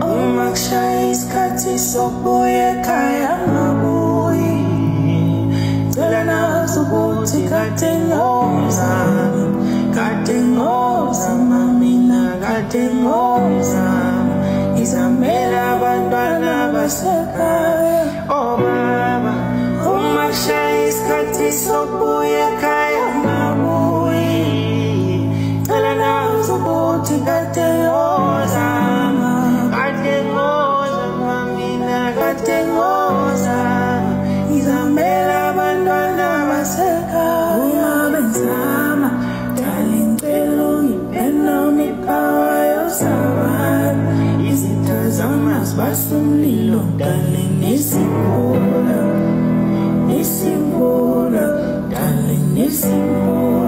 Umaksha iskati sobuye kaya mabuyi Tela na subuti katengoza mamina katengoza Izamela bantwana basekhaya Oh baba Umaksha iskati sobuye kaya mabuyi Tela na subuti katengoza Katengoza Izamela bantwana basekhaya Uma benzama Darling celo ngipenda mipawa yosabana Izitha zami zibasa umlilo Darling nisimbula Darling nisimbula